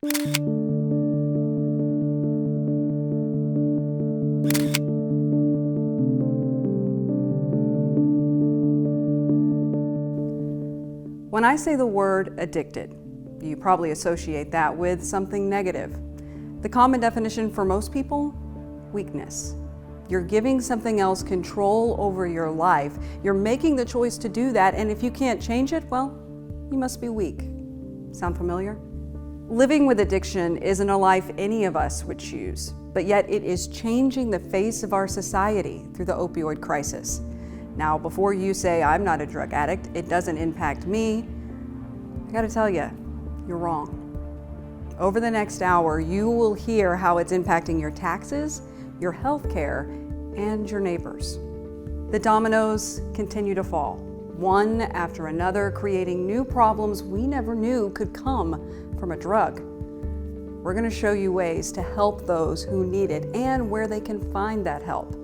When I say the word addicted, you probably associate that with something negative. The common definition for most people, weakness. You're giving something else control over your life. You're making the choice to do that, and if you can't change it, well, you must be weak. Sound familiar? Living with addiction isn't a life any of us would choose, but yet it is changing the face of our society through the opioid crisis. Now, before you say I'm not a drug addict, it doesn't impact me, I gotta tell you, you're wrong. Over the next hour, you will hear how it's impacting your taxes, your health care, and your neighbors. The dominoes continue to fall, one after another, creating new problems we never knew could come from a drug. We're gonna show you ways to help those who need it and where they can find that help.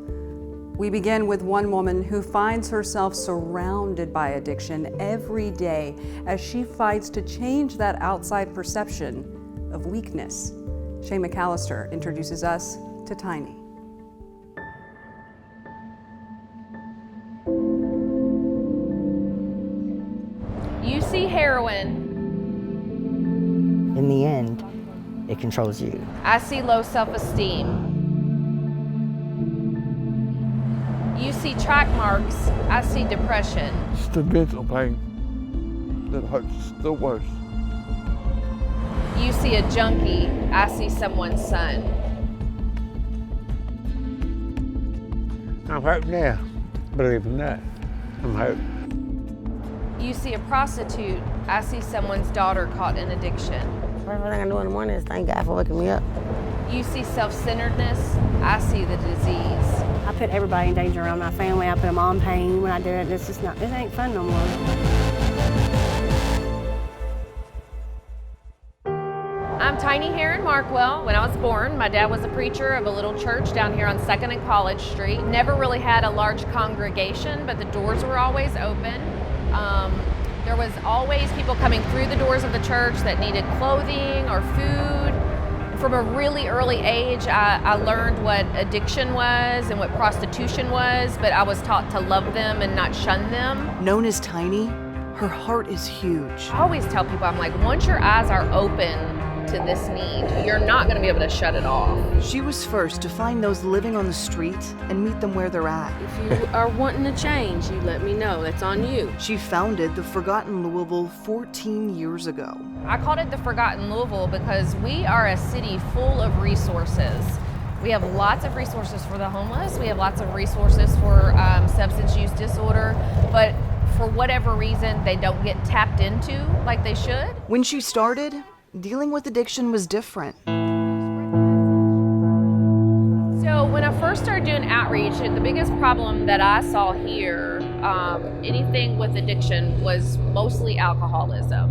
We begin with one woman who finds herself surrounded by addiction every day as she fights to change that outside perception of weakness. Shay McAllister introduces us to Tiny. You see heroin. In the end, it controls you. I see low self-esteem. You see track marks, I see depression. It's the mental pain that hurts the worst. You see a junkie, I see someone's son. I'm hurt now, believe in that. I'm hurt. You see a prostitute, I see someone's daughter caught in addiction. First thing I do in the morning is thank God for waking me up. You see self-centeredness, I see the disease. I put everybody in danger around my family. I put them all in pain when I do it. This ain't fun no more. I'm Tiny Heron Markwell. When I was born, my dad was a preacher of a little church down here on 2nd and College Street. Never really had a large congregation, but the doors were always open. There was always people coming through the doors of the church that needed clothing or food. From a really early age, I learned what addiction was and what prostitution was, but I was taught to love them and not shun them. Known as Tiny, her heart is huge. I always tell people, I'm like, once your eyes are open to this need, you're not gonna be able to shut it off. She was first to find those living on the street and meet them where they're at. If you are wanting to change, you let me know. That's on you. She founded the Forgotten Louisville 14 years ago. I called it the Forgotten Louisville because we are a city full of resources. We have lots of resources for the homeless. We have lots of resources for substance use disorder, but for whatever reason, they don't get tapped into like they should. When she started, dealing with addiction was different. So when I first started doing outreach, the biggest problem that I saw here, anything with addiction, was mostly alcoholism.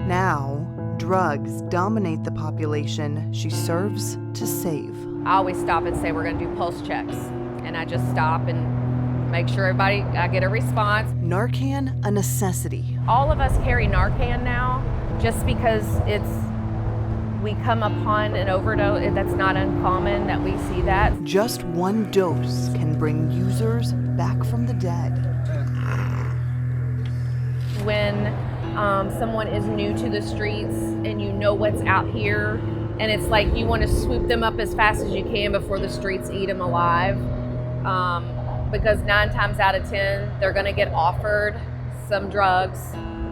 Now, drugs dominate the population she serves to save. I always stop and say, we're gonna do pulse checks. And I just stop and make sure I get a response. Narcan, a necessity. All of us carry Narcan now, just because we come upon an overdose. That's not uncommon that we see that. Just one dose can bring users back from the dead. When someone is new to the streets and you know what's out here, and it's like you want to swoop them up as fast as you can before the streets eat them alive. Because 9 times out of 10, they're gonna get offered some drugs,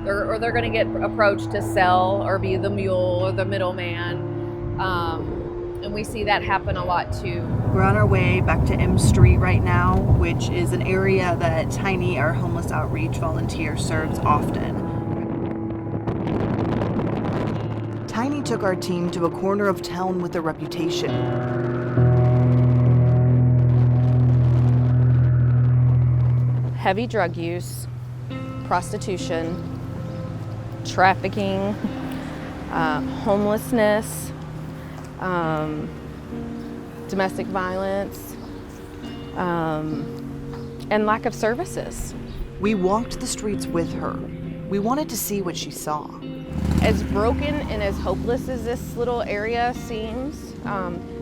or they're gonna get approached to sell or be the mule or the middleman. And we see that happen a lot too. We're on our way back to M Street right now, which is an area that Tiny, our homeless outreach volunteer, serves often. Tiny took our team to a corner of town with a reputation. Heavy drug use, prostitution, trafficking, homelessness, domestic violence, and lack of services. We walked the streets with her. We wanted to see what she saw. As broken and as hopeless as this little area seems,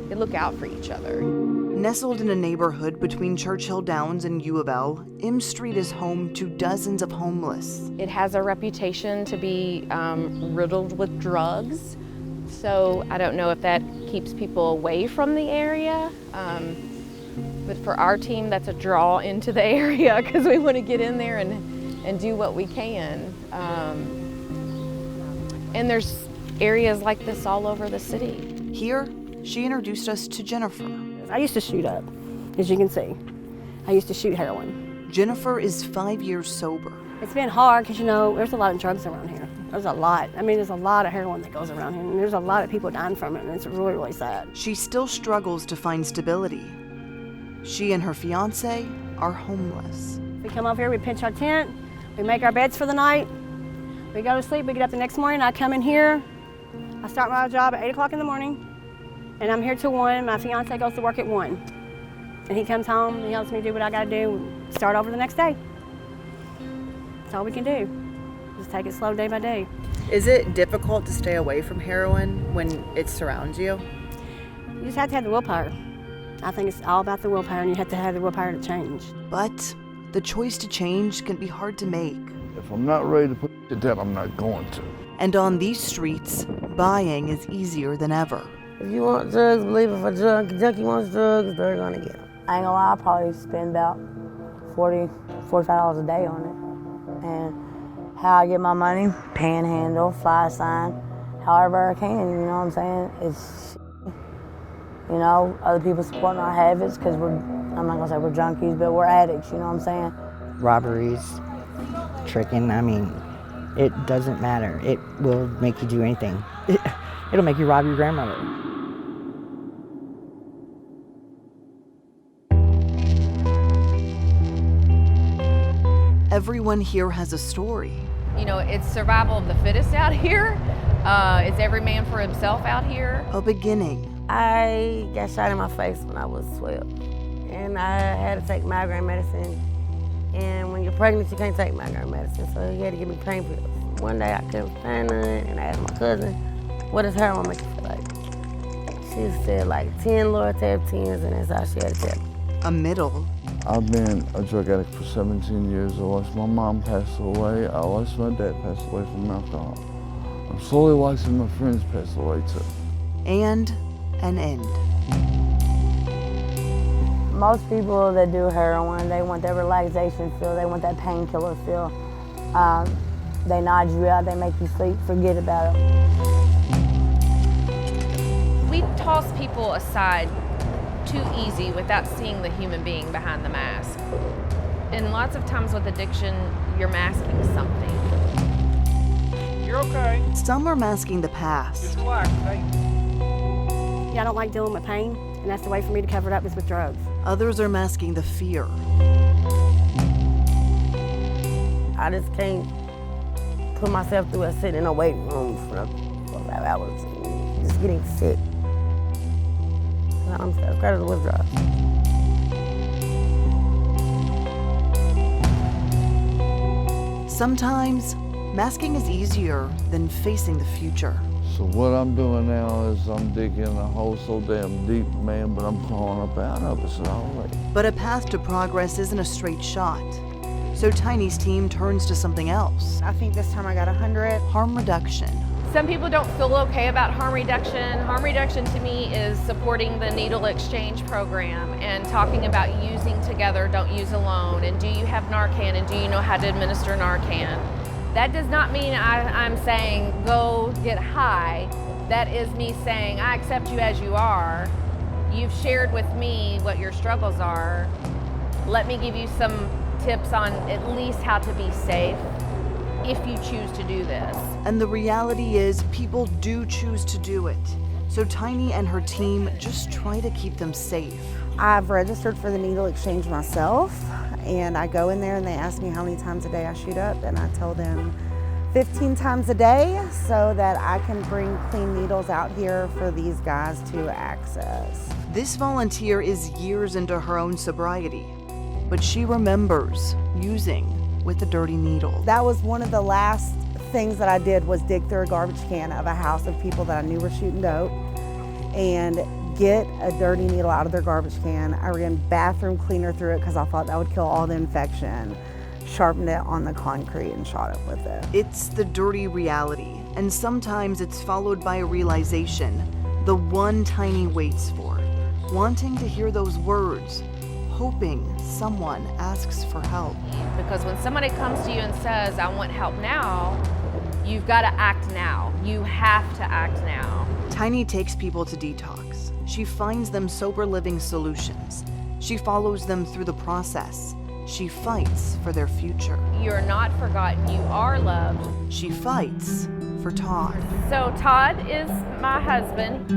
they look out for each other. Nestled in a neighborhood between Churchill Downs and U of L, M Street is home to dozens of homeless. It has a reputation to be riddled with drugs, so I don't know if that keeps people away from the area. But for our team, that's a draw into the area because we want to get in there and do what we can. And there's areas like this all over the city. Here, she introduced us to Jennifer. I used to shoot up, as you can see. I used to shoot heroin. Jennifer is 5 years sober. It's been hard because, you know, there's a lot of drugs around here. There's a lot. I mean, there's a lot of heroin that goes around here, and there's a lot of people dying from it, and it's really, really sad. She still struggles to find stability. She and her fiance are homeless. We come up here, we pitch our tent, we make our beds for the night, we go to sleep, we get up the next morning, I come in here, I start my job at 8 o'clock in the morning, and I'm here till 1. My fiance goes to work at 1. And he comes home, he helps me do what I gotta do, and start over the next day. That's all we can do. Just take it slow day by day. Is it difficult to stay away from heroin when it surrounds you? You just have to have the willpower. I think it's all about the willpower, and you have to have the willpower to change. But the choice to change can be hard to make. If I'm not ready to put it down, I'm not going to. And on these streets, buying is easier than ever. If you want drugs, believe if a junkie wants drugs, they're gonna get them. I ain't gonna lie, I probably spend about $40, $45 a day on it. And how I get my money, panhandle, fly sign, however I can, you know what I'm saying? It's, you know, other people supporting our habits because I'm not gonna say we're junkies, but we're addicts, you know what I'm saying? Robberies, tricking, I mean, it doesn't matter. It will make you do anything. It'll make you rob your grandmother. Everyone here has a story. You know, it's survival of the fittest out here. It's every man for himself out here. A beginning. I got shot in my face when I was 12. And I had to take migraine medicine. And when you're pregnant, you can't take migraine medicine, so he had to give me pain pills. One day I couldn't find none, and I asked my cousin, what does heroin make you feel like? She said like 10 Lortab 10s, and that's all she had to tell me. A middle. I've been a drug addict for 17 years. I watched my mom pass away. I watched my dad pass away from alcohol. I'm slowly watching my friends pass away too. And an end. Most people that do heroin, they want that relaxation feel, they want that painkiller feel. They nod you out, they make you sleep, forget about it. We toss people aside too easy without seeing the human being behind the mask. And lots of times with addiction, you're masking something. You're okay. Some are masking the past. Just relax, okay? Yeah, I don't like dealing with pain, and that's the way for me to cover it up is with drugs. Others are masking the fear. I just can't put myself through a sitting in a waiting room for 5 hours, just getting sick. I'm scared of the withdrawal. Sometimes, masking is easier than facing the future. So what I'm doing now is I'm digging a hole so damn deep, man, but I'm crawling up out of it, so all right. But a path to progress isn't a straight shot. So Tiny's team turns to something else. I think this time I got 100. Harm reduction. Some people don't feel okay about harm reduction. Harm reduction to me is supporting the needle exchange program and talking about using together, don't use alone, and do you have Narcan and do you know how to administer Narcan? That does not mean I'm saying go get high. That is me saying I accept you as you are. You've shared with me what your struggles are. Let me give you some tips on at least how to be safe if you choose to do this. And the reality is people do choose to do it. So Tiny and her team just try to keep them safe. I've registered for the needle exchange myself, and I go in there and they ask me how many times a day I shoot up, and I tell them 15 times a day so that I can bring clean needles out here for these guys to access. This volunteer is years into her own sobriety, but she remembers using with a dirty needle. That was one of the last things that I did was dig through a garbage can of a house of people that I knew were shooting dope and get a dirty needle out of their garbage can. I ran bathroom cleaner through it because I thought that would kill all the infection. Sharpened it on the concrete and shot it with it. It's the dirty reality, and sometimes it's followed by a realization, the one Tiny waits for, wanting to hear those words, hoping someone asks for help. Because when somebody comes to you and says, I want help now, you've got to act now. You have to act now. Tiny takes people to detox. She finds them sober living solutions. She follows them through the process. She fights for their future. You're not forgotten. You are loved. She fights for Todd. So Todd is my husband.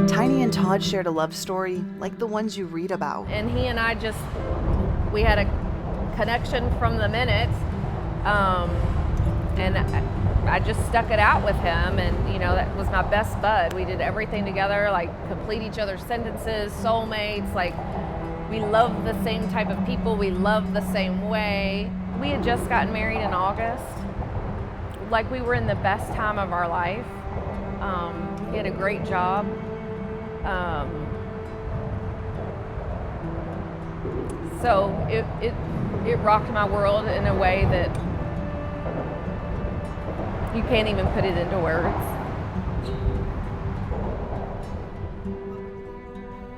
Tiny and Todd shared a love story like the ones you read about. And he and I we had a connection from the minute. And I just stuck it out with him, and you know, that was my best bud. We did everything together, like complete each other's sentences, soulmates, like we love the same type of people, we love the same way. We had just gotten married in August. Like we were in the best time of our life. He had a great job. So it rocked my world in a way that you can't even put it into words.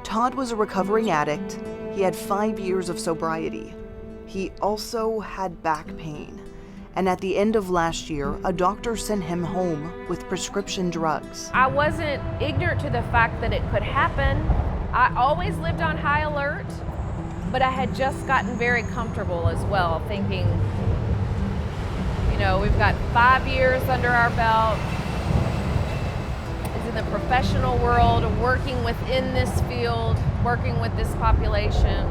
Todd was a recovering addict. He had 5 years of sobriety. He also had back pain. And at the end of last year, a doctor sent him home with prescription drugs. I wasn't ignorant to the fact that it could happen. I always lived on high alert, but I had just gotten very comfortable as well, thinking, you know, we've got 5 years under our belt. It's in the professional world, working within this field, working with this population.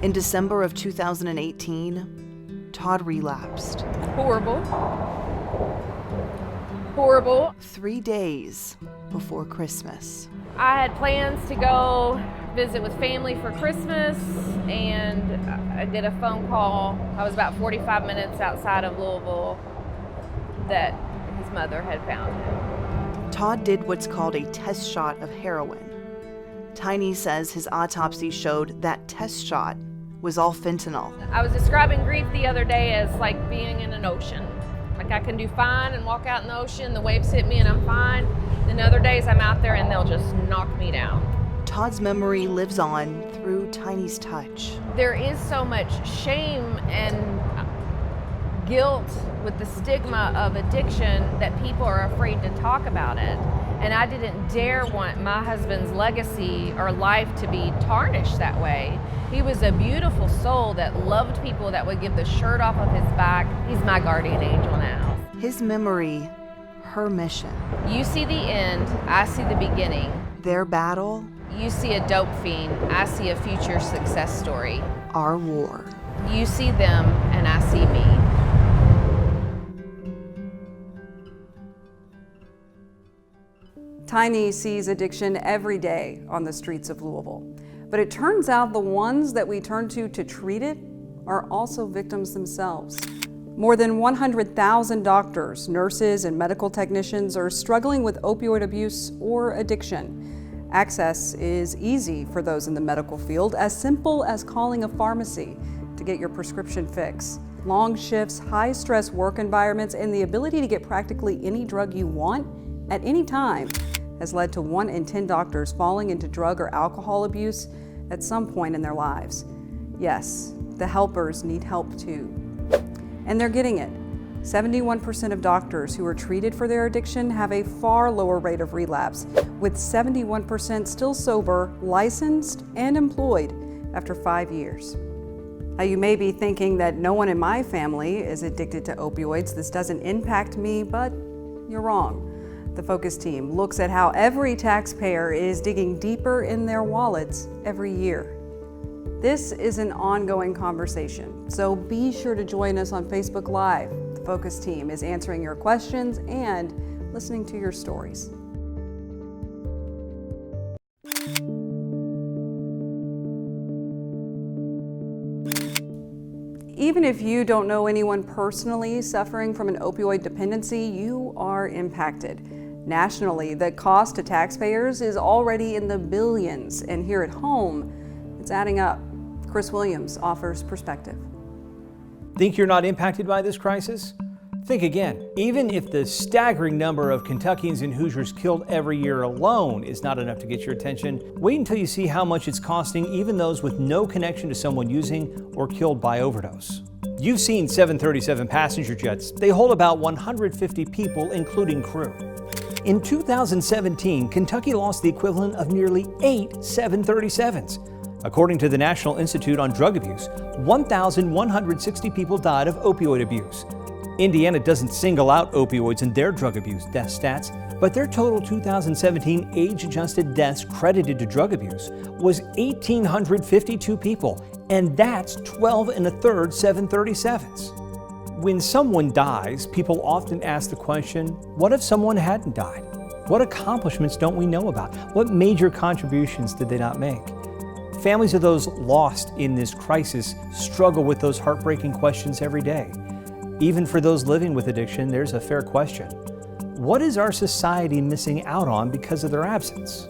In December of 2018, Todd relapsed. Horrible. Horrible. 3 days before Christmas. I had plans to go visit with family for Christmas, and I did a phone call. I was about 45 minutes outside of Louisville that his mother had found him. Todd did what's called a test shot of heroin. Tiny says his autopsy showed that test shot was all fentanyl. I was describing grief the other day as like being in an ocean. Like I can do fine and walk out in the ocean, the waves hit me and I'm fine. Then other days I'm out there and they'll just knock me down. Todd's memory lives on through Tiny's touch. There is so much shame and guilt with the stigma of addiction that people are afraid to talk about it. And I didn't dare want my husband's legacy or life to be tarnished that way. He was a beautiful soul that loved people, that would give the shirt off of his back. He's my guardian angel now. His memory, her mission. You see the end, I see the beginning. Their battle. You see a dope fiend, I see a future success story. Our war. You see them and I see me. Tiny sees addiction every day on the streets of Louisville. But it turns out the ones that we turn to treat it are also victims themselves. More than 100,000 doctors, nurses, and medical technicians are struggling with opioid abuse or addiction. Access is easy for those in the medical field, as simple as calling a pharmacy to get your prescription fix. Long shifts, high-stress work environments, and the ability to get practically any drug you want at any time has led to 1 in 10 doctors falling into drug or alcohol abuse at some point in their lives. Yes, the helpers need help too. And they're getting it. 71% of doctors who are treated for their addiction have a far lower rate of relapse, with 71% still sober, licensed, and employed after 5 years. Now, you may be thinking that no one in my family is addicted to opioids. This doesn't impact me, but you're wrong. The Focus team looks at how every taxpayer is digging deeper in their wallets every year. This is an ongoing conversation, so be sure to join us on Facebook Live. The Focus team is answering your questions and listening to your stories. Even if you don't know anyone personally suffering from an opioid dependency, you are impacted. Nationally, the cost to taxpayers is already in the billions, and here at home, it's adding up. Chris Williams offers perspective. Think you're not impacted by this crisis? Think again. Even if the staggering number of Kentuckians and Hoosiers killed every year alone is not enough to get your attention, wait until you see how much it's costing even those with no connection to someone using or killed by overdose. You've seen 737 passenger jets. They hold about 150 people, including crew. In 2017, Kentucky lost the equivalent of nearly 8 737s. According to the National Institute on Drug Abuse, 1,160 people died of opioid abuse. Indiana doesn't single out opioids in their drug abuse death stats, but their total 2017 age-adjusted deaths credited to drug abuse was 1,852 people, and that's 12 1/3 737s. When someone dies, people often ask the question, what if someone hadn't died? What accomplishments don't we know about? What major contributions did they not make? Families of those lost in this crisis struggle with those heartbreaking questions every day. Even for those living with addiction, there's a fair question. What is our society missing out on because of their absence?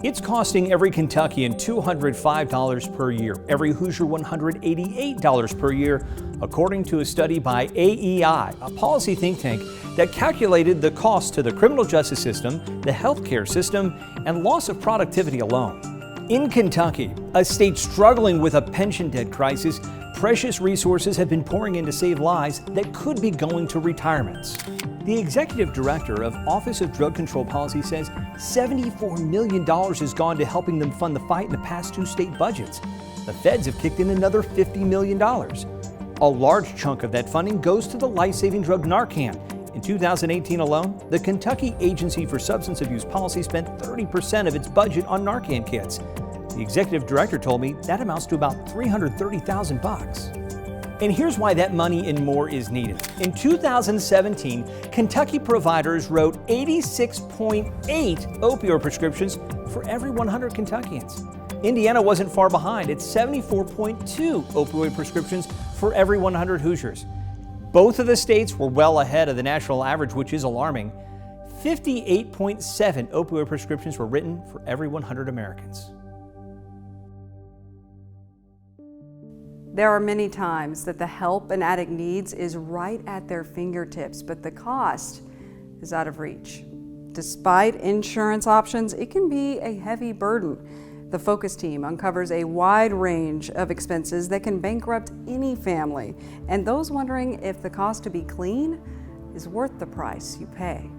It's costing every Kentuckian $205 per year, every Hoosier $188 per year, according to a study by AEI, a policy think tank that calculated the cost to the criminal justice system, the healthcare system, and loss of productivity alone. In Kentucky, a state struggling with a pension debt crisis, precious resources have been pouring in to save lives that could be going to retirements. The executive director of Office of Drug Control Policy says $74 million has gone to helping them fund the fight in the past 2 state budgets. The feds have kicked in another $50 million. A large chunk of that funding goes to the life-saving drug Narcan. In 2018 alone, the Kentucky Agency for Substance Abuse Policy spent 30% of its budget on Narcan kits. The executive director told me that amounts to about $330,000. And here's why that money and more is needed. In 2017, Kentucky providers wrote 86.8 opioid prescriptions for every 100 Kentuckians. Indiana wasn't far behind at 74.2 opioid prescriptions for every 100 Hoosiers. Both of the states were well ahead of the national average, which is alarming. 58.7 opioid prescriptions were written for every 100 Americans. There are many times that the help an addict needs is right at their fingertips, but the cost is out of reach. Despite insurance options, it can be a heavy burden. The Focus team uncovers a wide range of expenses that can bankrupt any family, and those wondering if the cost to be clean is worth the price you pay.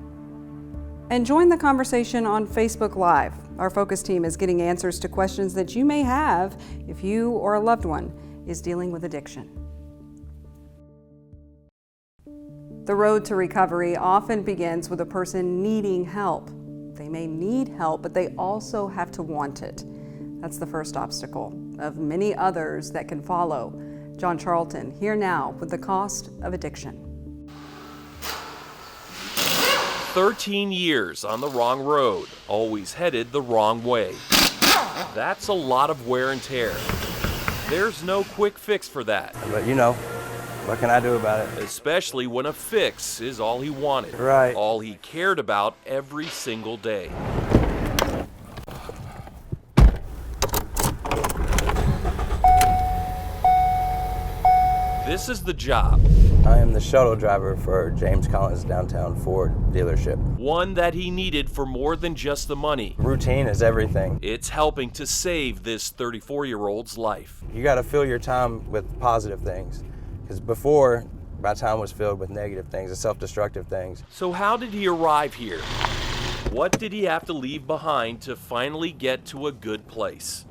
And join the conversation on Facebook Live. Our Focus team is getting answers to questions that you may have if you or a loved one is dealing with addiction. The road to recovery often begins with a person needing help. They may need help, but they also have to want it. That's the first obstacle of many others that can follow. John Charlton, here now with the cost of addiction. 13 years on the wrong road, always headed the wrong way. That's a lot of wear and tear. There's no quick fix for that. But you know, what can I do about it? Especially when a fix is all he wanted. Right. All he cared about every single day. This is the job. I am the shuttle driver for James Collins Downtown Ford dealership. One that he needed for more than just the money. Routine is everything. It's helping to save this 34-year-old's life. You got to fill your time with positive things. Because before, my time was filled with negative things and self-destructive things. So how did he arrive here? What did he have to leave behind to finally get to a good place?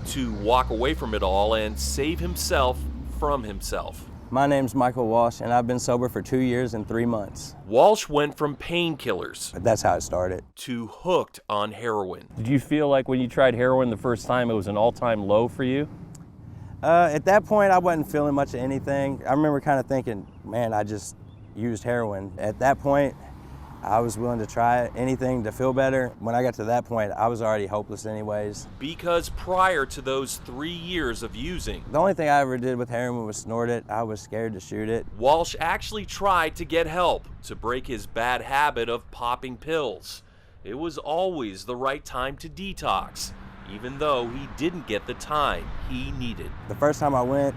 To walk away from it all and save himself from himself. My name's Michael Walsh, and I've been sober for 2 years and 3 months. Walsh went from painkillers. That's how it started. To hooked on heroin. Did you feel like when you tried heroin the first time it was an all-time low for you? At that point, I wasn't feeling much of anything. I remember kind of thinking, man, I just used heroin. At that point, I was willing to try anything to feel better. When I got to that point, I was already hopeless anyways. Because prior to those 3 years of using, The only thing I ever did with heroin was snort it. I was scared to shoot it. Walsh actually tried to get help to break his bad habit of popping pills. It was always the right time to detox, even though he didn't get the time he needed. The first time I went,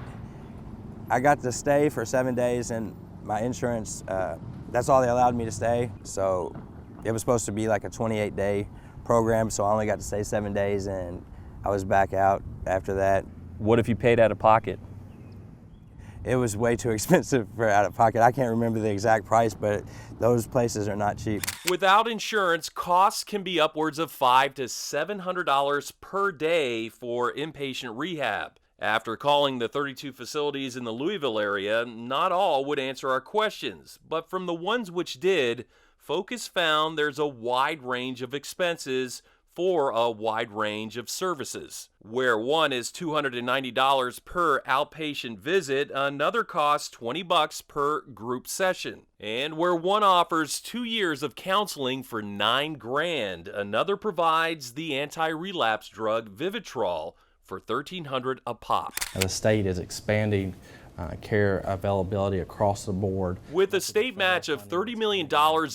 I got to stay for 7 days, and my insurance, that's all they allowed me to stay. So it was supposed to be like a 28-day program, so I only got to stay 7 days, and I was back out after that. What if you paid out of pocket? It was way too expensive for out of pocket. I can't remember the exact price, but those places are not cheap. Without insurance, costs can be upwards of $500 to $700 per day for inpatient rehab. After calling the 32 facilities in the Louisville area, not all would answer our questions, but from the ones which did, Focus found there's a wide range of expenses for a wide range of services. Where one is $290 per outpatient visit, another costs $20 per group session. And where one offers 2 years of counseling for $9,000, another provides the anti-relapse drug Vivitrol for $1,300 a pop. The state is expanding care availability across the board. With a state match of $30 million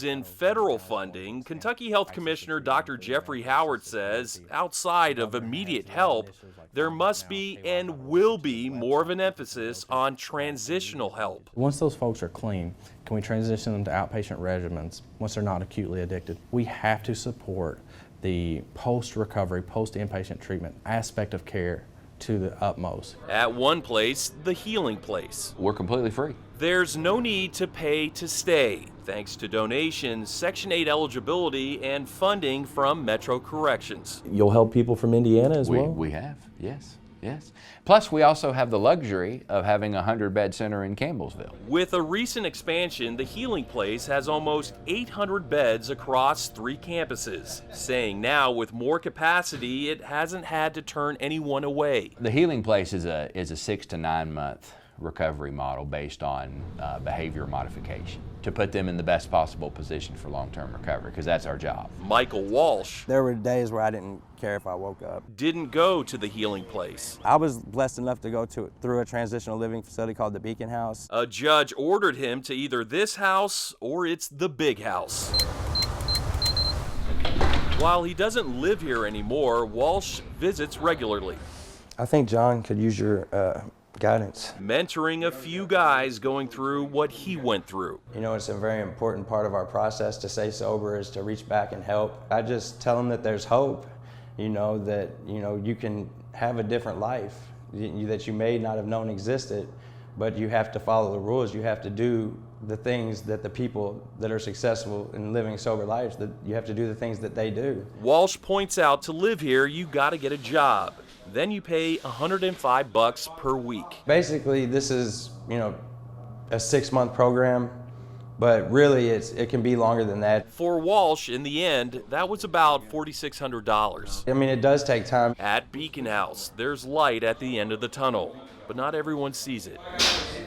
in federal funding, Kentucky Health Commissioner Dr. Jeffrey Howard says outside of immediate help, there must be and will be more of an emphasis on transitional help. Once those folks are clean, can we transition them to outpatient regimens once they're not acutely addicted? We have to support the post-recovery, post-inpatient treatment aspect of care to the utmost. At one place, the Healing Place. We're completely free. There's no need to pay to stay, thanks to donations, Section 8 eligibility, and funding from Metro Corrections. You'll help people from Indiana as well? We have, yes. Yes. Plus, we also have the luxury of having a 100-bed center in Campbellsville. With a recent expansion, the Healing Place has almost 800 beds across 3 campuses, saying now with more capacity, it hasn't had to turn anyone away. The Healing Place is a 6 to 9 month recovery model based on behavior modification to put them in the best possible position for long-term recovery, because that's our job. Michael Walsh. There were days where I didn't care if I woke up. Didn't go to the Healing Place. I was blessed enough to go through a transitional living facility called the Beacon House. A judge ordered him to either this house or it's the big house. While he doesn't live here anymore, Walsh visits regularly. I think John could use your guidance. Mentoring a few guys going through what he went through. You know, it's a very important part of our process to stay sober is to reach back and help. I just tell them that there's hope, you know, that, you know, you can have a different life that you may not have known existed, but you have to follow the rules. You have to do the things that the people that are successful in living sober lives, that you have to do the things that they do. Walsh points out to live here, you gotta get a job. Then you pay $105 per week. Basically, this is, you know, a 6-month program, but really it can be longer than that. For Walsh, in the end, that was about $4,600. I mean, it does take time. At Beacon House, there's light at the end of the tunnel, but not everyone sees it.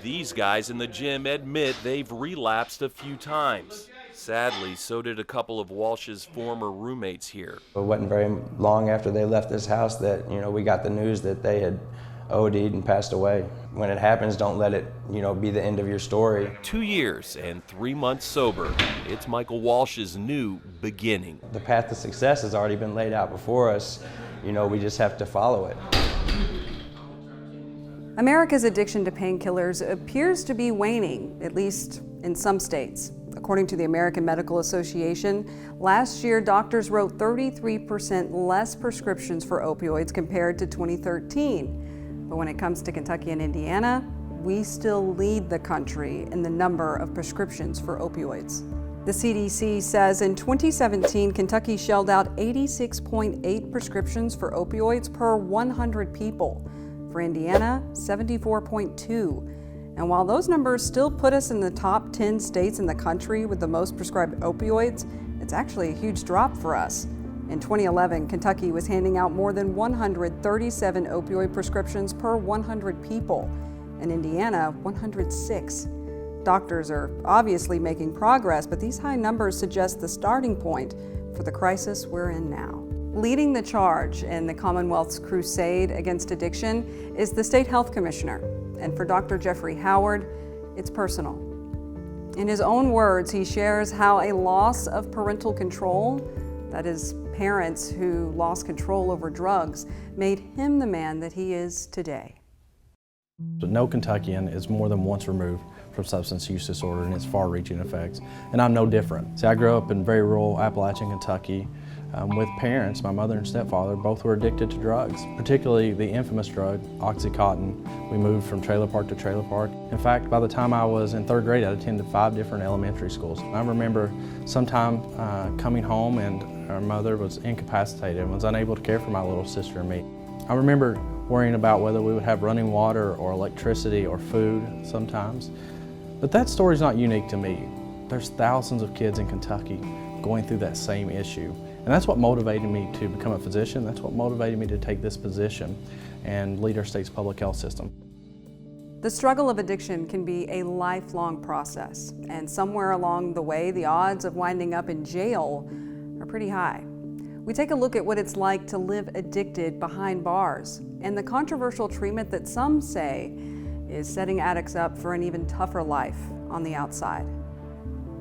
These guys in the gym admit they've relapsed a few times. Sadly, so did a couple of Walsh's former roommates here. It wasn't very long after they left this house that, you know, we got the news that they had OD'd and passed away. When it happens, don't let it, you know, be the end of your story. 2 years and 3 months sober. It's Michael Walsh's new beginning. The path to success has already been laid out before us. You know, we just have to follow it. America's addiction to painkillers appears to be waning, at least in some states. According to the American Medical Association, last year doctors wrote 33% less prescriptions for opioids compared to 2013. But when it comes to Kentucky and Indiana, we still lead the country in the number of prescriptions for opioids. The CDC says in 2017, Kentucky shelled out 86.8 prescriptions for opioids per 100 people. For Indiana, 74.2. And while those numbers still put us in the top 10 states in the country with the most prescribed opioids, it's actually a huge drop for us. In 2011, Kentucky was handing out more than 137 opioid prescriptions per 100 people. In Indiana, 106. Doctors are obviously making progress, but these high numbers suggest the starting point for the crisis we're in now. Leading the charge in the Commonwealth's crusade against addiction is the State Health Commissioner. And for Dr. Jeffrey Howard, it's personal. In his own words, he shares how a loss of parental control, that is, parents who lost control over drugs, made him the man that he is today. But no Kentuckian is more than once removed from substance use disorder and its far-reaching effects, and I'm no different. See, I grew up in very rural Appalachian Kentucky with parents, my mother and stepfather, both were addicted to drugs, particularly the infamous drug, Oxycontin. We moved from trailer park to trailer park. In fact, by the time I was in 3rd grade, I'd attended 5 different elementary schools. I remember sometime coming home and our mother was incapacitated and was unable to care for my little sister and me. I remember worrying about whether we would have running water or electricity or food sometimes. But that story's not unique to me. There's thousands of kids in Kentucky going through that same issue. And that's what motivated me to become a physician. That's what motivated me to take this position and lead our state's public health system. The struggle of addiction can be a lifelong process, and somewhere along the way, the odds of winding up in jail are pretty high. We take a look at what it's like to live addicted behind bars and the controversial treatment that some say is setting addicts up for an even tougher life on the outside.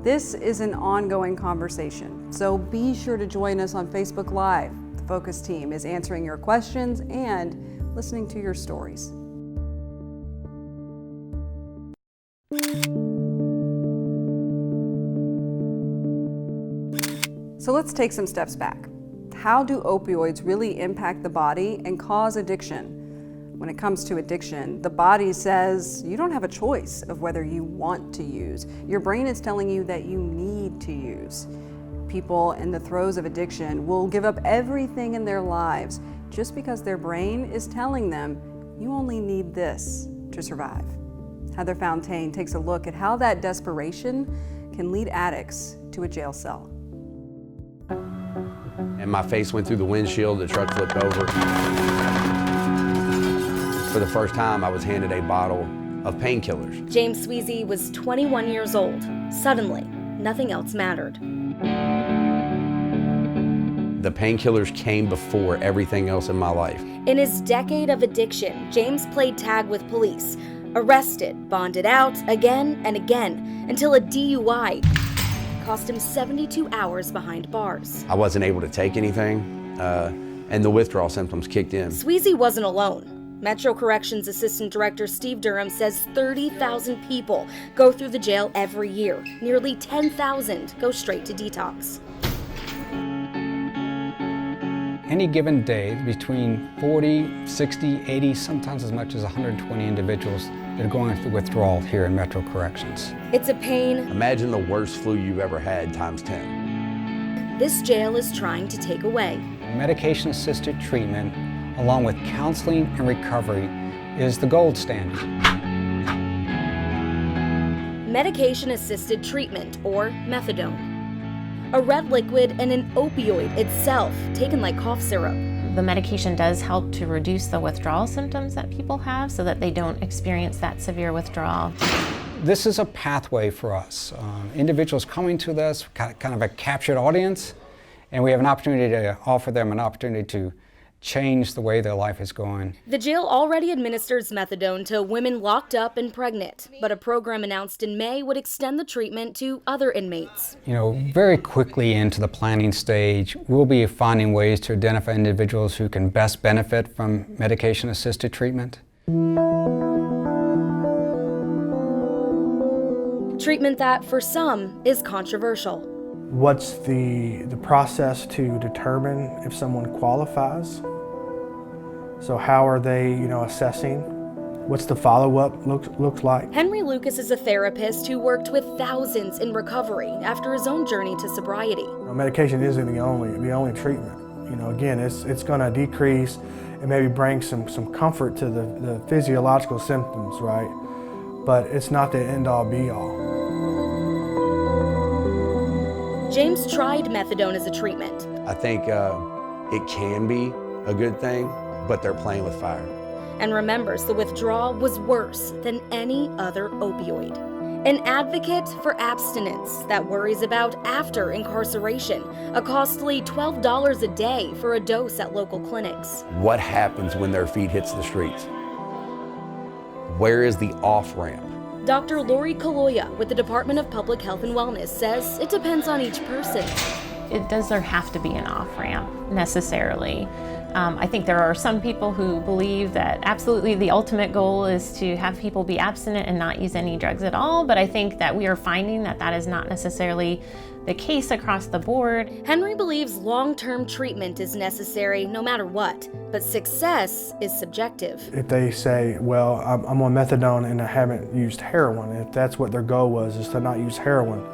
This is an ongoing conversation, so be sure to join us on Facebook Live. The Focus team is answering your questions and listening to your stories. So let's take some steps back. How do opioids really impact the body and cause addiction? When it comes to addiction, the body says you don't have a choice of whether you want to use. Your brain is telling you that you need to use. People in the throes of addiction will give up everything in their lives just because their brain is telling them you only need this to survive. Heather Fountaine takes a look at how that desperation can lead addicts to a jail cell. And my face went through the windshield, the truck flipped over. For the first time, I was handed a bottle of painkillers. James Sweezy was 21 years old. Suddenly, nothing else mattered. The painkillers came before everything else in my life. In his decade of addiction, James played tag with police, arrested, bonded out again and again, until a DUI cost him 72 hours behind bars. I wasn't able to take anything, and the withdrawal symptoms kicked in. Sweezy wasn't alone. Metro Corrections Assistant Director Steve Durham says 30,000 people go through the jail every year. Nearly 10,000 go straight to detox. Any given day, between 40, 60, 80, sometimes as much as 120 individuals that are going through withdrawal here in Metro Corrections. It's a pain Imagine the worst flu you've ever had times 10. this jail is trying to take away. Medication-assisted treatment, along with counseling and recovery, is the gold standard. Medication-assisted treatment, or methadone. A red liquid and an opioid itself, taken like cough syrup. The medication does help to reduce the withdrawal symptoms that people have so that they don't experience that severe withdrawal. This is a pathway for us. Individuals coming to us, kind of a captured audience, and we have an opportunity to offer them an opportunity to change the way their life is going. The jail already administers methadone to women locked up and pregnant, but a program announced in May would extend the treatment to other inmates. You know, very quickly into the planning stage, we'll be finding ways to identify individuals who can best benefit from medication-assisted treatment. Treatment that, for some, is controversial. What's the process to determine if someone qualifies? So how are they, assessing? What's the follow-up looks like? Henry Lucas is a therapist who worked with thousands in recovery after his own journey to sobriety. Medication isn't the only treatment. Again, it's going to decrease and maybe bring some comfort to the physiological symptoms, right? But it's not the end-all, be-all. James tried methadone as a treatment. I think it can be a good thing, but they're playing with fire. And remembers the withdrawal was worse than any other opioid. An advocate for abstinence that worries about after incarceration, a costly $12 a day for a dose at local clinics. What happens when their feet hits the streets? Where is the off-ramp? Dr. Lori Kaloya with the Department of Public Health and Wellness says it depends on each person. Does there have to be an off-ramp necessarily? I think there are some people who believe that absolutely the ultimate goal is to have people be abstinent and not use any drugs at all, but I think that we are finding that that is not necessarily the case across the board. Henry believes long-term treatment is necessary no matter what, but success is subjective. If they say, well, I'm on methadone and I haven't used heroin, if that's what their goal was, is to not use heroin,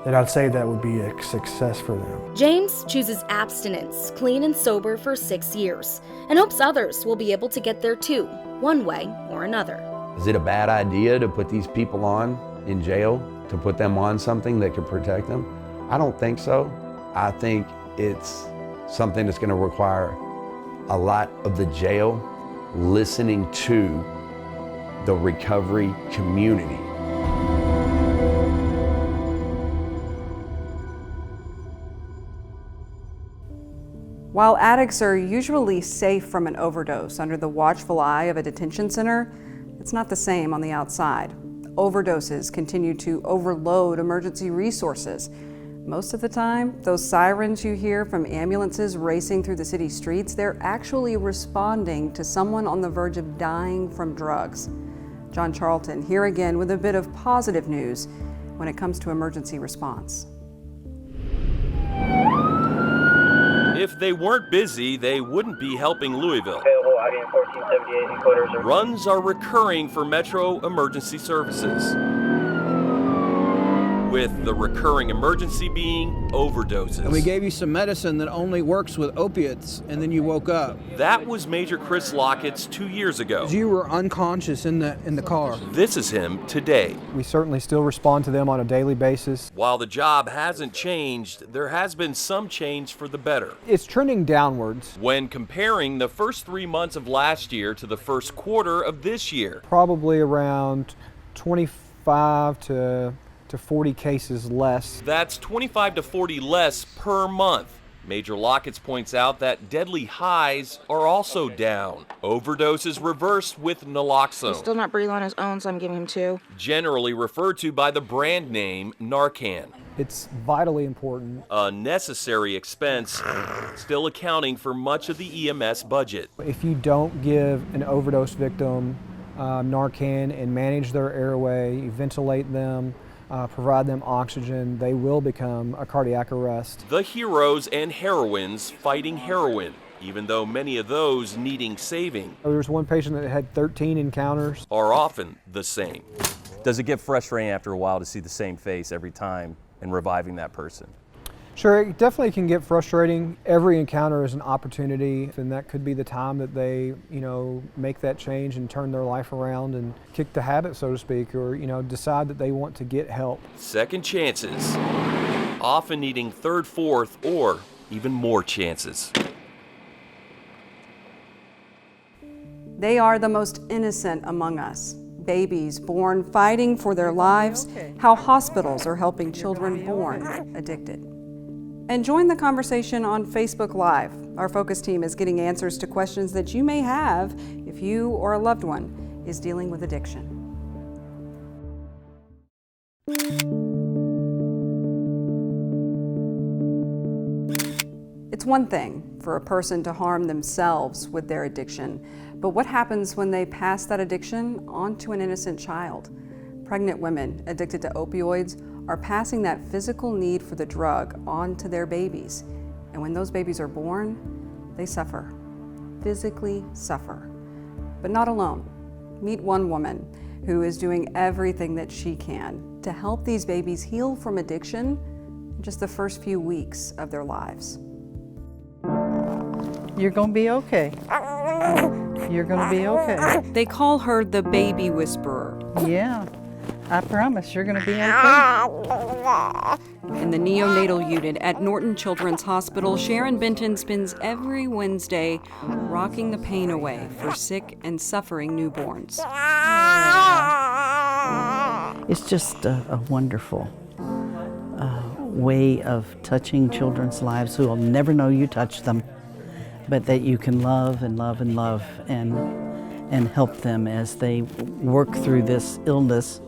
then I'd say that would be a success for them. James chooses abstinence, clean and sober for 6 years, and hopes others will be able to get there too, one way or another. Is it a bad idea to put these people on in jail, to put them on something that could protect them? I don't think so. I think it's something that's going to require a lot of the jail listening to the recovery community. While addicts are usually safe from an overdose under the watchful eye of a detention center, it's not the same on the outside. Overdoses continue to overload emergency resources. Most of the time, those sirens you hear from ambulances racing through the city streets, they're actually responding to someone on the verge of dying from drugs. John Charlton here again with a bit of positive news when it comes to emergency response. If they weren't busy, they wouldn't be helping Louisville. Runs are recurring for Metro Emergency Services, with the recurring emergency being overdoses. And we gave you some medicine that only works with opiates, and then you woke up. That was Major Chris Lockett 2 years ago. You were unconscious in the car. This is him today. We certainly still respond to them on a daily basis. While the job hasn't changed, there has been some change for the better. It's trending downwards. When comparing the first 3 months of last year to the first quarter of this year. Probably around 25 to 40 cases less. That's 25 to 40 less per month. Major Lockett points out that deadly highs are also down. Overdoses reversed with naloxone. He's still not breathing on his own, so I'm giving him 2. Generally referred to by the brand name Narcan. It's vitally important. A necessary expense, still accounting for much of the EMS budget. If you don't give an overdose victim Narcan and manage their airway, you ventilate them, provide them oxygen, they will become a cardiac arrest. The heroes and heroines fighting heroin, even though many of those needing saving. There was one patient that had 13 encounters. Are often the same. Does it get frustrating after a while to see the same face every time and reviving that person? Sure, it definitely can get frustrating. Every encounter is an opportunity, and that could be the time that they, make that change and turn their life around and kick the habit, so to speak, or, decide that they want to get help. Second chances, often needing third, fourth, or even more chances. They are the most innocent among us. Babies born fighting for their lives, how hospitals are helping children born addicted. And join the conversation on Facebook Live. Our focus team is getting answers to questions that you may have if you or a loved one is dealing with addiction. It's one thing for a person to harm themselves with their addiction, but what happens when they pass that addiction on to an innocent child? Pregnant women addicted to opioids are passing that physical need for the drug on to their babies. And when those babies are born, they suffer, physically suffer. But not alone. Meet one woman who is doing everything that she can to help these babies heal from addiction in just the first few weeks of their lives. You're gonna be okay. You're gonna be okay. They call her the baby whisperer. Yeah. I promise you're going to be okay. In the neonatal unit at Norton Children's Hospital, Sharon Benton spends every Wednesday rocking the pain away for sick and suffering newborns. It's just a wonderful way of touching children's lives who will never know you touched them, but that you can love and love and love and help them as they work through this illness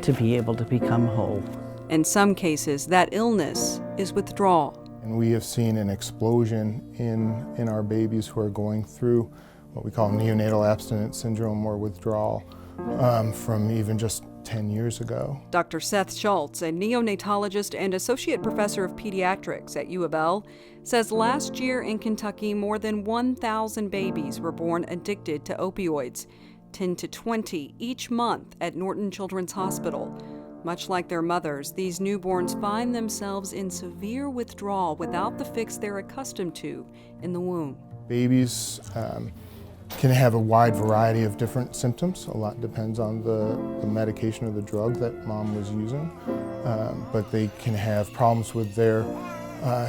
to be able to become whole. In some cases, that illness is withdrawal. And we have seen an explosion in our babies who are going through what we call neonatal abstinence syndrome or withdrawal from even just 10 years ago. Dr. Seth Schultz, a neonatologist and associate professor of pediatrics at U of L, says last year in Kentucky, more than 1,000 babies were born addicted to opioids, 10 to 20 each month at Norton Children's Hospital. Much like their mothers, these newborns find themselves in severe withdrawal without the fix they're accustomed to in the womb. Babies can have a wide variety of different symptoms. A lot depends on the medication or the drug that mom was using. But they can have problems with their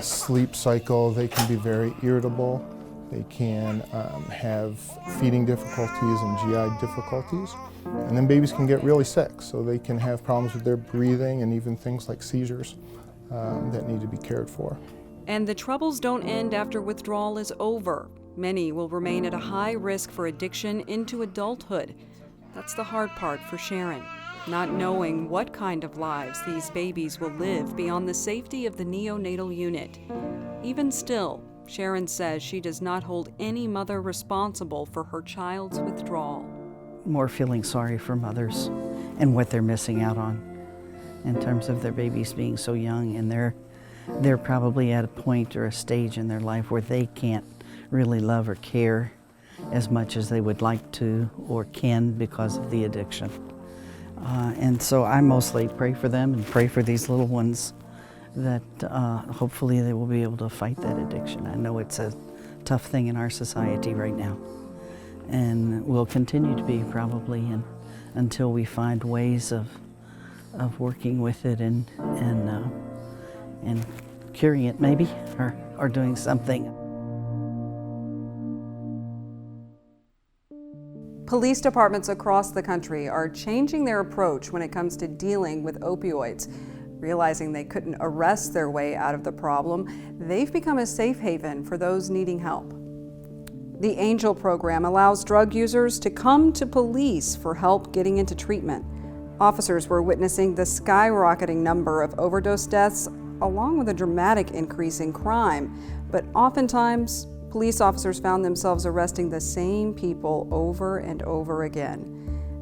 sleep cycle. They can be very irritable. They can have feeding difficulties and GI difficulties. And then babies can get really sick, so they can have problems with their breathing and even things like seizures that need to be cared for. And the troubles don't end after withdrawal is over. Many will remain at a high risk for addiction into adulthood. That's the hard part for Sharon, not knowing what kind of lives these babies will live beyond the safety of the neonatal unit. Even still, Sharon says she does not hold any mother responsible for her child's withdrawal. More feeling sorry for mothers and what they're missing out on in terms of their babies being so young, and they're probably at a point or a stage in their life where they can't really love or care as much as they would like to or can because of the addiction. And so I mostly pray for them and pray for these little ones that hopefully they will be able to fight that addiction. I know it's a tough thing in our society right now, and will continue to be probably until we find ways of working with it and curing it maybe, or doing something. Police departments across the country are changing their approach when it comes to dealing with opioids. Realizing they couldn't arrest their way out of the problem, they've become a safe haven for those needing help. The Angel program allows drug users to come to police for help getting into treatment. Officers were witnessing the skyrocketing number of overdose deaths, along with a dramatic increase in crime, but oftentimes, police officers found themselves arresting the same people over and over again.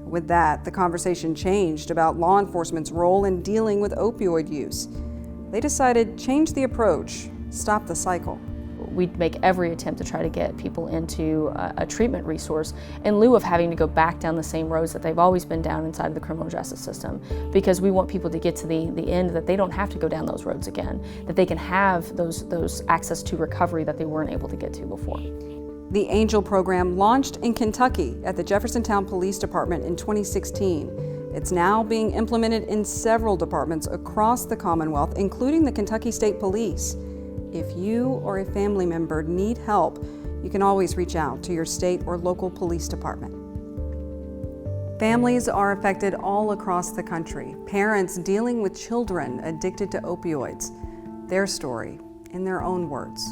With that, the conversation changed about law enforcement's role in dealing with opioid use. They decided change the approach, stop the cycle. We'd make every attempt to try to get people into a treatment resource in lieu of having to go back down the same roads that they've always been down inside of the criminal justice system, because we want people to get to the end, that they don't have to go down those roads again, that they can have those access to recovery that they weren't able to get to before. The Angel program launched in Kentucky at the Jeffersontown Police Department in 2016. It's now being implemented in several departments across the Commonwealth, including the Kentucky State Police. If you or a family member need help, you can always reach out to your state or local police department. Families are affected all across the country. Parents dealing with children addicted to opioids. Their story in their own words.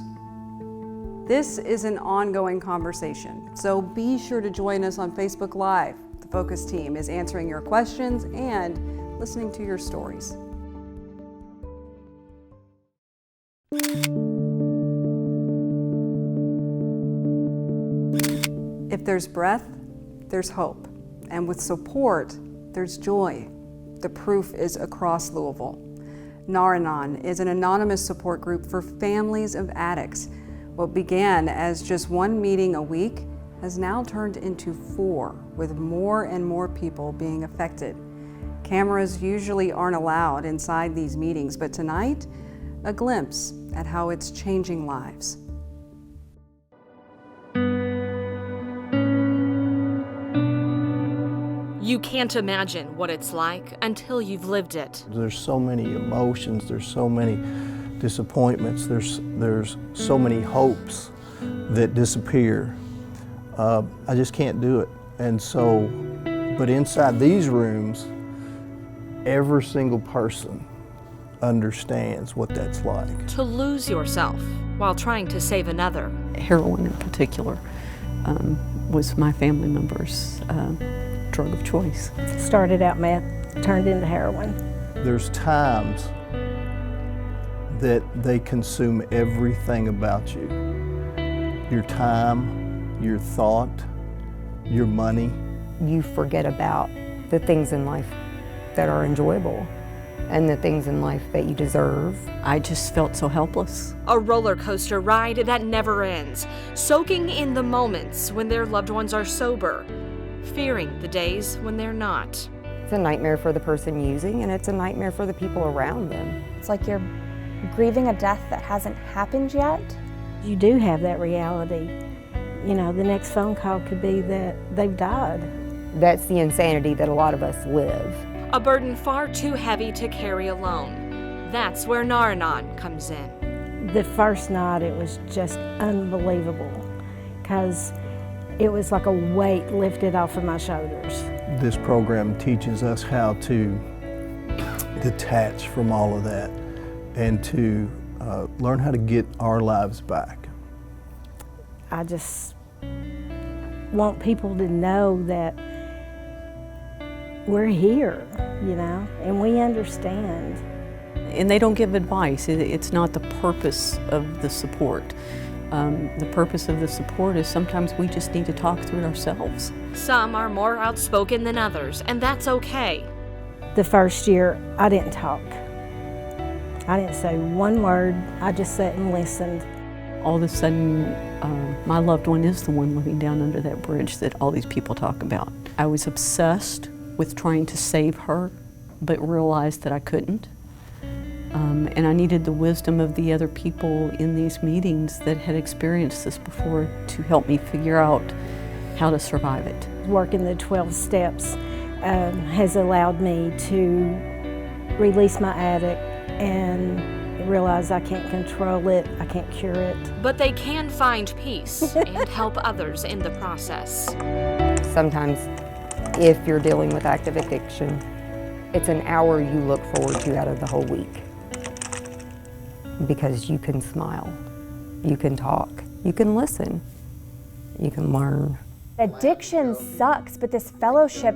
This is an ongoing conversation, so be sure to join us on Facebook Live. The Focus team is answering your questions and listening to your stories. If there's breath, there's hope. And with support, there's joy. The proof is across Louisville. Nar-Anon is an anonymous support group for families of addicts. What began as just one meeting a week has now turned into 4, with more and more people being affected. Cameras usually aren't allowed inside these meetings, but tonight, a glimpse at how it's changing lives. You can't imagine what it's like until you've lived it. There's so many emotions, there's so many disappointments, there's so many hopes that disappear. I just can't do it. And so, but inside these rooms, every single person understands what that's like. To lose yourself while trying to save another. Heroin in particular was my family member's drug of choice. Started out meth, turned into heroin. There's times that they consume everything about you. Your time, your thought, your money. You forget about the things in life that are enjoyable and the things in life that you deserve. I just felt so helpless. A roller coaster ride that never ends, soaking in the moments when their loved ones are sober, fearing the days when they're not. It's a nightmare for the person using, and it's a nightmare for the people around them. It's like you're grieving a death that hasn't happened yet. You do have that reality. You know, the next phone call could be that they've died. That's the insanity that a lot of us live. A burden far too heavy to carry alone. That's where Nar-Anon comes in. The first night it was just unbelievable because it was like a weight lifted off of my shoulders. This program teaches us how to detach from all of that and to learn how to get our lives back. I just want people to know that we're here, you know, and we understand. And they don't give advice. It's not the purpose of the support. The purpose of the support is sometimes we just need to talk through it ourselves. Some are more outspoken than others, and that's okay. The first year, I didn't talk. I didn't say one word. I just sat and listened. All of a sudden, my loved one is the one living down under that bridge that all these people talk about. I was obsessed with trying to save her, but realized that I couldn't. And I needed the wisdom of the other people in these meetings that had experienced this before to help me figure out how to survive it. Working the 12 steps has allowed me to release my addict and realize I can't control it, I can't cure it. But they can find peace and help others in the process. Sometimes, if you're dealing with active addiction, it's an hour you look forward to out of the whole week. Because you can smile, you can talk, you can listen, you can learn. Addiction sucks, but this fellowship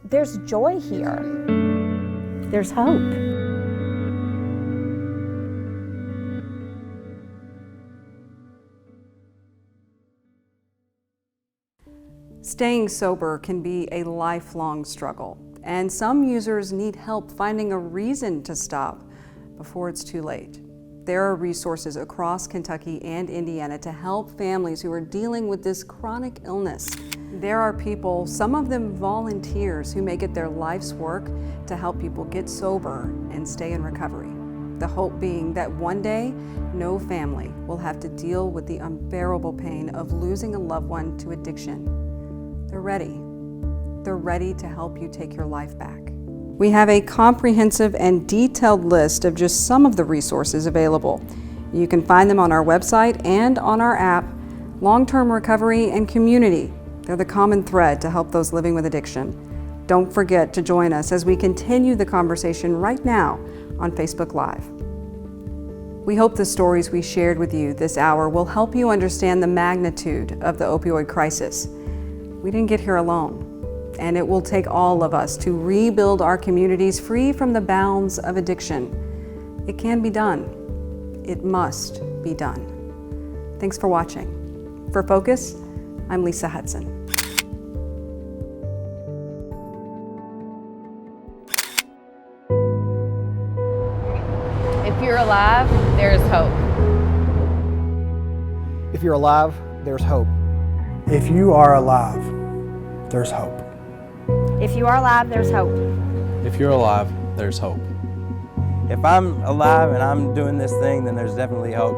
there's joy here. There's hope. Staying sober can be a lifelong struggle, and some users need help finding a reason to stop before it's too late. There are resources across Kentucky and Indiana to help families who are dealing with this chronic illness. There are people, some of them volunteers, who make it their life's work to help people get sober and stay in recovery. The hope being that one day, no family will have to deal with the unbearable pain of losing a loved one to addiction. They're ready. They're ready to help you take your life back. We have a comprehensive and detailed list of just some of the resources available. You can find them on our website and on our app. Long-term recovery and community, they're the common thread to help those living with addiction. Don't forget to join us as we continue the conversation right now on Facebook Live. We hope the stories we shared with you this hour will help you understand the magnitude of the opioid crisis. We didn't get here alone. And it will take all of us to rebuild our communities free from the bounds of addiction. It can be done. It must be done. Thanks for watching. For Focus, I'm Lisa Hudson. If you're alive, there is hope. If you're alive, there's hope. If you are alive, there's hope. If you are alive, there's hope. If you're alive, there's hope. If I'm alive and I'm doing this thing, then there's definitely hope.